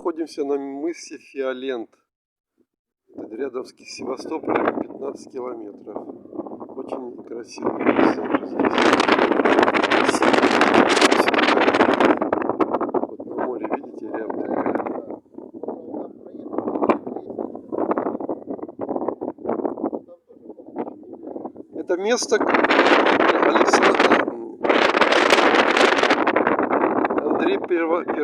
находимся на мысе Фиолент. Это рядом с Севастополем, 15 километров. Очень красивый пейзаж здесь. Вот на море, видите, рядом такая. Это место Андрей Первозванный.